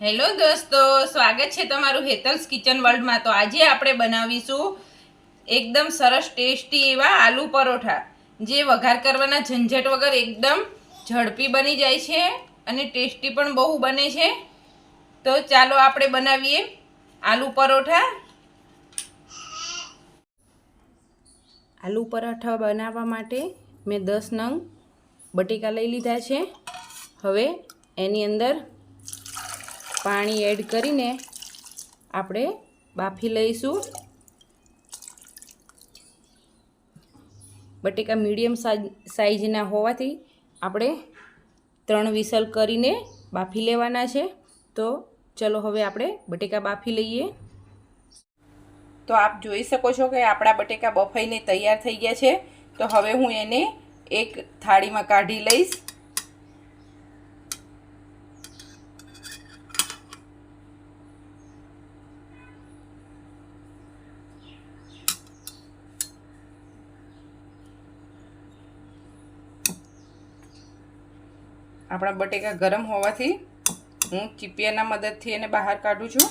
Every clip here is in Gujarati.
હેલો દોસ્તો, સ્વાગત છે તમારું હેતલ્સ કિચન વર્લ્ડમાં। તો આજે આપણે બનાવીશું એકદમ સરસ ટેસ્ટી એવા આલુ પરોઠા, જે વઘાર કરવાના ઝંઝટ વગર એકદમ ઝડપી બની જાય છે અને ટેસ્ટી પણ બહુ બને છે। તો ચાલો આપણે બનાવીએ આલુ પરોઠા। આલુ પરોઠા બનાવવા માટે મેં 10 નંગ બટેકા લઈ લીધા છે। હવે એની અંદર પાણી એડ કરીને આપણે બાફી લઈશું। બટેકા મીડિયમ સાઈઝના હોવાથી આપણે 3 વિસલ કરીને બાફી લેવાના છે। તો ચલો હવે આપણે બટેકા બાફી લઈએ। તો આપ જોઈ શકો છો કે આપણા બટેકા બફાઈને તૈયાર થઈ ગયા છે। તો હવે હું એને એક થાળીમાં કાઢી લઈશ। આપણા બટેકા ગરમ હોવાથી હું ચીપિયાના મદદથી એને બહાર કાઢું છું।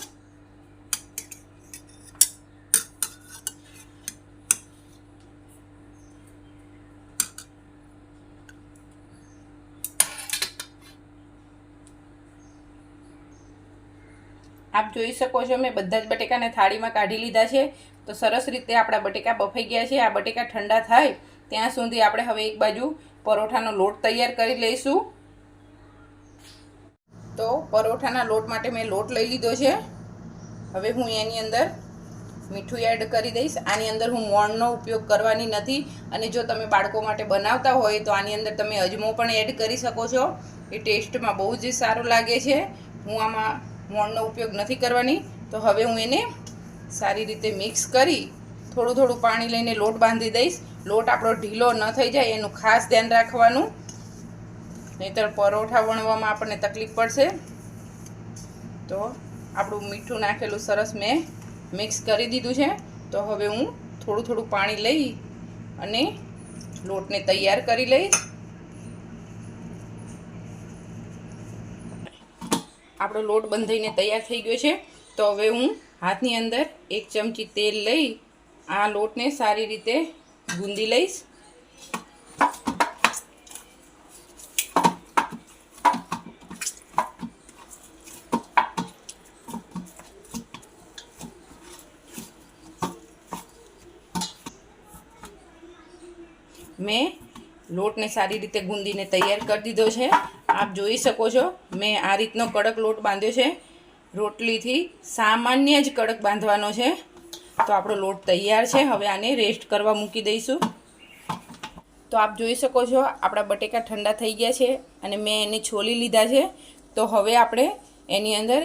આપ જોઈ શકો છો મેં બધા જ બટેકાને થાળીમાં કાઢી લીધા છે। તો સરસ રીતે આપણા બટેકા બફાઈ ગયા છે। આ બટેકા ઠંડા થાય ત્યાં સુધી આપણે હવે એક બાજુ પરોઠાનો લોટ તૈયાર કરી લઈશું। તો પરોઠાના લોટ માટે મેં લોટ લઈ લીધો છે। હવે હું એની અંદર મીઠું એડ કરી દઈશ। આની અંદર હું મોણનો ઉપયોગ કરવાની નથી, અને જો તમે બાળકો માટે બનાવતા હોય તો આની અંદર તમે અજમો પણ એડ કરી શકો છો। એ ટેસ્ટમાં બહુ જ સારું લાગે છે। હું આમાં મોણનો ઉપયોગ નથી કરવાની। તો હવે હું એને સારી રીતે મિક્સ કરી થોડું થોડું પાણી લઈને લોટ બાંધી દઈશ। લોટ આપણો ઢીલો ન થઈ જાય એનું ખાસ ધ્યાન રાખવાનું, નહીંતર પરોઠા વણવામાં આપણને તકલીફ પડશે। તો આપણું મીઠું નાખેલું સરસ મેં મિક્સ કરી દીધું છે। તો હવે હું થોડું થોડું પાણી લઈ અને લોટને તૈયાર કરી લઈશ। આપણો લોટ બંધાઈને તૈયાર થઈ ગયો છે। તો હવે હું હાથની અંદર 1 ચમચી તેલ લઈ આ લોટને સારી રીતે ગૂંદી લઈશ। મેં લોટને સારી રીતે ગૂંદીને તૈયાર કરી દીધો છે। આપ જોઈ શકો છો મેં આ રીતનો કડક લોટ બાંધ્યો છે। રોટલીથી સામાન્ય જ કડક બાંધવાનો છે। તો આપણો લોટ તૈયાર છે। હવે આને રેસ્ટ કરવા મૂકી દઈશું। તો આપ જોઈ શકો છો આપણા બટેકા ઠંડા થઈ ગયા છે અને મેં એને છોલી લીધા છે। તો હવે આપણે એની અંદર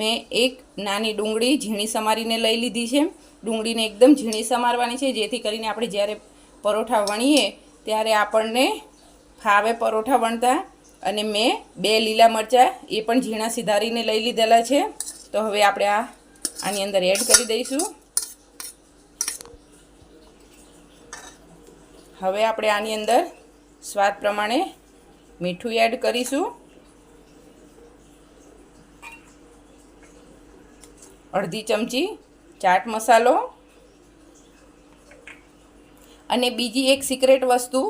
મેં એક નાની ડુંગળી ઝીણી સમારીને લઈ લીધી છે। ડુંગળીને એકદમ ઝીણી સમારવાની છે, જેથી કરીને આપણે જ્યારે પરોઠા વણીએ ત્યારે આપણને ફાવે પરોઠા વણતા। અને મેં 2 લીલા મરચાં એ પણ ઝીણા સિધારીને લઈ લીધેલા છે। તો હવે આપણે આની અંદર એડ કરી દઈશું। હવે આપણે આની અંદર સ્વાદ પ્રમાણે મીઠું એડ કરીશું। અડધી ચમચી ચાટ મસાલો, અને બીજી એક સિક્રેટ વસ્તુ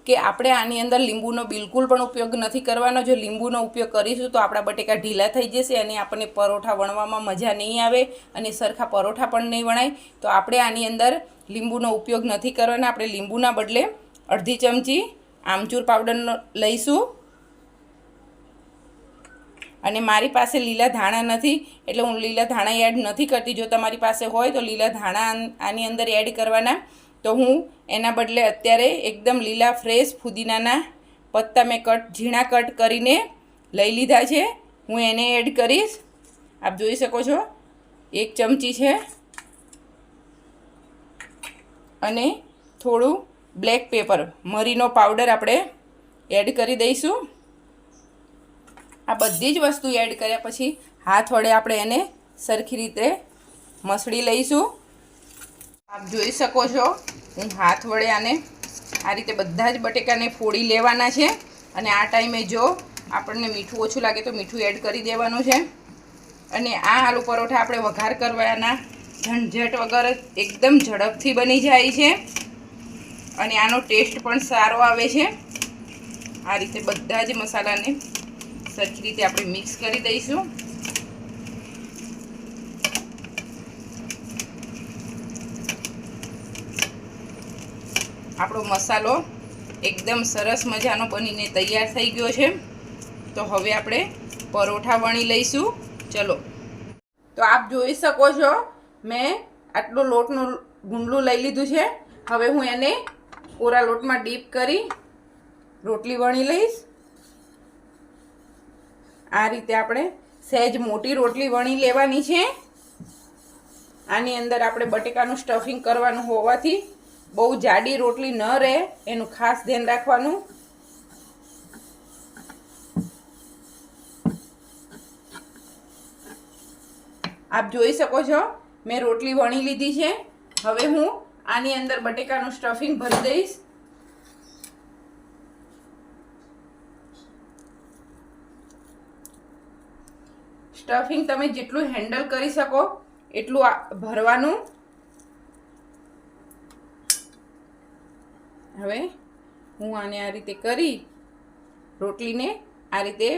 કે આપણે આની અંદર લીંબુનો બિલકુલ પણ ઉપયોગ નથી કરવાનો। જો લીંબુનો ઉપયોગ કરીશું તો આપણા બટેકા ઢીલા થઈ જશે અને આપણને પરોઠા વણવામાં મજા નહીં આવે અને સરખા પરોઠા પણ નહીં વણાય। તો આપણે આની અંદર લીંબુનો ઉપયોગ નથી કરવાનો। આપણે લીંબુના બદલે અડધી ચમચી આમચૂર પાવડરનો લઈશું। અને મારી પાસે લીલા ધાણા નથી એટલે હું લીલા ધાણા એડ નથી કરતી। જો તમારી પાસે હોય તો લીલા ધાણા આની અંદર એડ કરવાના। તો હું એના બદલે અત્યારે એકદમ લીલા ફ્રેશ ફુદીનાના પત્તા મેં ઝીણા કટ કરીને લઈ લીધા છે। હું એને એડ કરીશ। આપ જોઈ શકો છો 1 ચમચી છે, અને થોડું બ્લેક પેપર મરીનો પાવડર આપણે એડ કરી દઈશું। આ બધી જ વસ્તુ એડ કર્યા પછી હાથ વડે આપણે એને સરખી રીતે મસળી લઈશું। આપ જોઈ શકો છો હું હાથ વડે આને આ રીતે બધા જ બટેકાને ફોડી લેવાના છે। અને આ ટાઈમે જો આપણને મીઠું ઓછું લાગે તો મીઠું એડ કરી દેવાનું છે। અને આ આલુ પરોઠા આપણે વઘાર કરવાના ઝંઝટ વગર એકદમ ઝડપથી બની જાય છે અને આનો ટેસ્ટ પણ સારો આવે છે। આ રીતે બધા જ મસાલાને સરખી રીતે આપણે મિક્સ કરી દઈશું। આપણો મસાલો એકદમ સરસ મજાનો બનીને તૈયાર થઈ ગયો છે। તો હવે આપણે પરોઠા વણી લઈશું। ચલો, તો આપ જોઈ શકો છો મેં આટલું લોટનું ગુંડલું લઈ લીધું છે। હવે હું એને કોરા લોટમાં ડીપ કરી રોટલી વણી લઈશ। આ રીતે આપણે સહેજ મોટી રોટલી વણી લેવાની છે। આની અંદર આપણે બટેકાનું સ્ટફિંગ કરવાનું હોવાથી બહુ જાડી રોટલી ન રહે એનું ખાસ ધ્યાન રાખવાનું। આપ જોઈ શકો છો મેં રોટલી વણી લીધી છે। હવે હું આની અંદર બટેકાનું સ્ટફિંગ ભરી દઈશ। સ્ટફિંગ તમે જેટલું હેન્ડલ કરી શકો એટલું ભરવાનું। હવે હું આને આ રીતે કરી રોટલીને આ રીતે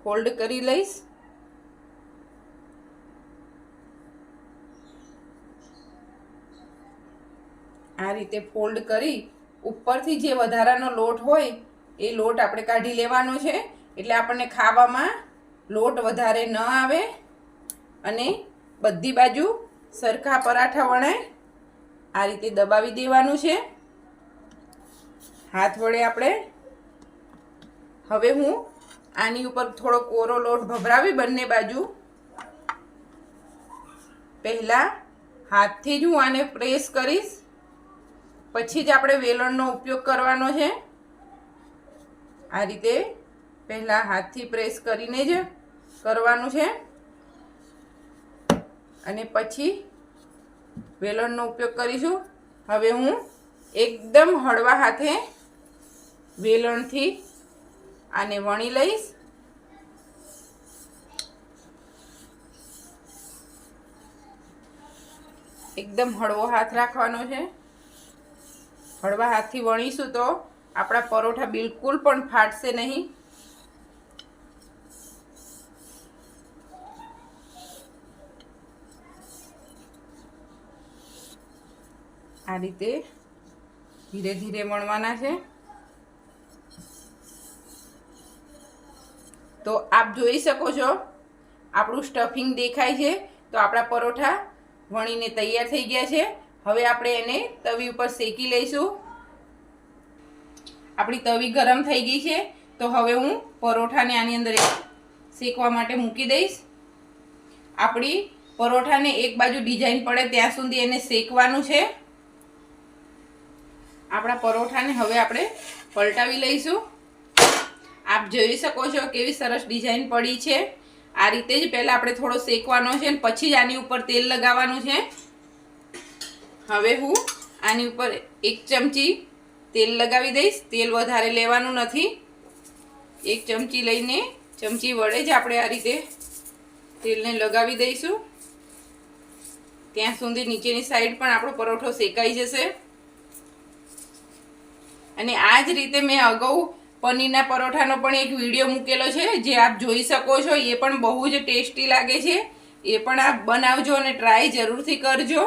ફોલ્ડ કરી લઈશ। આ રીતે ફોલ્ડ કરી ઉપરથી જે વધારાનો લોટ હોય એ લોટ આપણે કાઢી લેવાનો છે, એટલે આપણને ખાવામાં લોટ વધારે ન આવે અને બધી બાજુ સરખા પરાઠા વણાય। આ રીતે દબાવી દેવાનું છે હાથ વડે આપણે। હવે હું આની ઉપર થોડો કોરો લોટ ભભરાવી બંને બાજુ પહેલા હાથથી જ હું આને પ્રેસ કરીશ, પછી જ આપણે વેલણનો ઉપયોગ કરવાનો છે। આ રીતે પહેલા હાથથી પ્રેસ કરીને જ કરવાનું છે અને પછી વેલણનો ઉપયોગ કરીશું। હવે હું એકદમ હળવા હાથે વેલણથી આને વણી લઈશ। એકદમ હળવો હાથ રાખવાનો છે। હળવા હાથથી વણીશું તો આપણા પરોઠા બિલકુલ પણ ફાટશે નહીં। આ રીતે ધીરે ધીરે વણવાના છે। તો આપ જોઈ શકો છો આપણું સ્ટફિંગ દેખાય છે। તો આપણા પરોઠા વણીને તૈયાર થઈ ગયા છે। હવે આપણે એને તવી ઉપર શેકી લઈશું। આપણી તવી ગરમ થઈ ગઈ છે, તો હવે હું પરોઠાને આની અંદર શેકવા માટે મૂકી દઈશ। આપણી પરોઠાને એક બાજુ ડિઝાઇન પડે ત્યાં સુધી એને શેકવાનું છે। આપણા પરોઠાને હવે આપણે પલટાવી લઈશું। આપ જોઈ શકો છો કેવી સરસ ડિઝાઇન પડી છે। આ રીતે જ પહેલા આપણે થોડો શેકવાનો છે અને પછી જ આની ઉપર તેલ લગાવવાનું છે। હવે હું આની ઉપર 1 ચમચી તેલ લગાવી દઈશ। તેલ વધારે લેવાનું નથી, 1 ચમચી લઈને ચમચી વડે જ આપણે આ રીતે તેલને લગાવી દઈશું। ત્યાં સુધી નીચેની સાઈડ પણ આપણો પરોઠો શેકાઈ જશે। અને આ જ રીતે મેં અગાઉ પનીરના પરોઠાનો પણ એક વિડીયો મૂકેલો છે, જે આપ જોઈ શકો છો। એ પણ બહુ જ ટેસ્ટી લાગે છે, એ પણ આપ બનાવજો અને ટ્રાય જરૂરથી કરજો।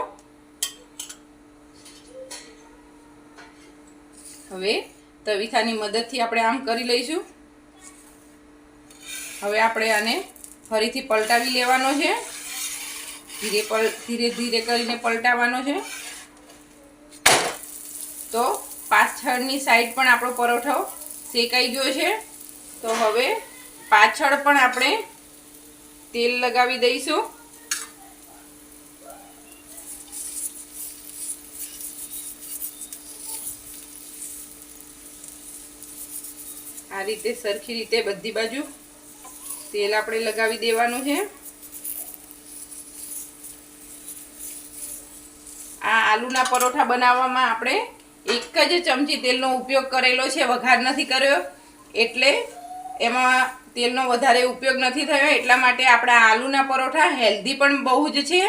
હવે તવીથાની મદદથી આપણે આમ કરી લઈશું। હવે આપણે આને ફરીથી પલટાવી લેવાનો છે। ધીરે ધીરે કરીને પલટાવવાનો છે। તો પાછળની સાઈડ પણ આપણો પરોઠો શેકાઈ ગયો છે। તો હવે પાછળ પણ આપણે તેલ લગાવી દઈશું। આ રીતે સરખી રીતે બધી બાજુ તેલ આપણે લગાવી દેવાનું છે। આ આલુના પરોઠા બનાવવામાં આપણે 1 જ ચમચી તેલનો ઉપયોગ કરેલો છે, વઘાર નથી કર્યો, એટલે એમાં તેલનો વધારે ઉપયોગ નથી થયો, એટલા માટે આપણા આલુના પરોઠા હેલ્ધી પણ બહુ જ છે.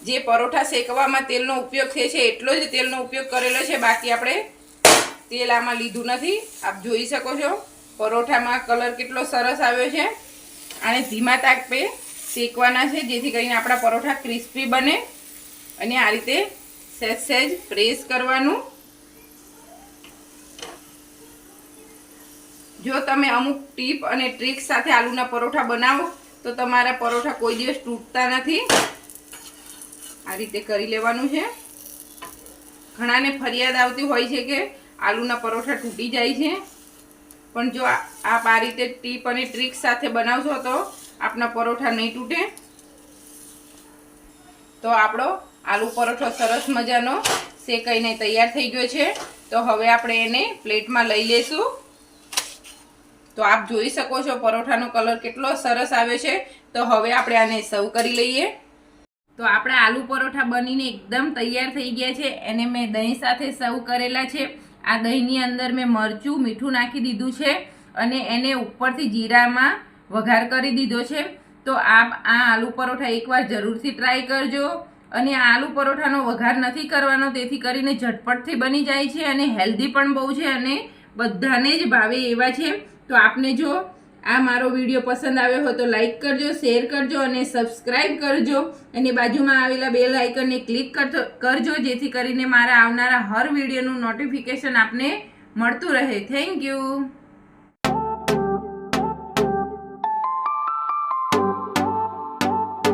જે પરોઠા શેકવામાં તેલનો ઉપયોગ થાય છે એટલો જ તેલનો ઉપયોગ કરેલો છે, બાકી આપણે તેલ આમાં લીધું નથી. આપ જોઈ શકો છો પરોઠામાં કલર કેટલો સરસ આવ્યો છે. આને ધીમા તાપે શેકવાના છે જેથી કરીને આપણા પરોઠા ક્રિસ્પી બને. અને આ રીતે સહેજ સહેજ પ્રેસ કરવાનું. જો તમે અમુક ટીપ અને ટ્રિક્સ સાથે આલુના પરોઠા બનાવો તો તમારા પરોઠા કોઈ દિવસ તૂટતા નથી. આ રીતે કરી લેવાનું છે. ઘણાને ફરિયાદ આવતી હોય છે કે આલુના પરોઠા તૂટી જાય છે, પણ જો આપ આ રીતે ટીપ અને ટ્રિક્સ સાથે બનાવશો તો આપના પરોઠા નહીં તૂટે. તો આપણો આલુ પરોઠો સરસ મજાનો શેકાઈને તૈયાર થઈ ગયો છે. તો હવે આપણે એને પ્લેટમાં લઈ લેશું. તો આપ જોઈ શકો છો પરોઠાનો કલર કેટલો સરસ આવ્યો છે. તો હવે આપણે આને સર્વ કરી લઈએ. તો આપણા આલુ પરોઠા બનીને એકદમ તૈયાર થઈ ગયા છે. એને મેં દહીં સાથે સર્વ કરેલા છે. આ દહીંની અંદર મેં મરચું મીઠું નાખી દીધું છે અને એને ઉપરથી જીરામાં વઘાર કરી દીધો છે. તો આપ આ આલુ પરોઠા એકવાર જરૂરથી ટ્રાય કરજો. અને આ આલુ પરોઠાનો વઘાર નથી કરવાનો, તેથી કરીને ઝટપટથી બની જાય છે અને હેલ્ધી પણ બહુ છે અને બધાને જ ભાવે એવા છે. તો આપને જો આ મારો વિડીયો પસંદ આવ્યો હોય તો લાઈક કરજો, શેર કરજો અને સબસ્ક્રાઈબ કરજો. અને બાજુમાં આવેલા બેલ આઇકનને ક્લિક કરજો જેથી કરીને મારા આવનારા હર વિડીયોનું નોટિફિકેશન આપને મળતું રહે. Thank you.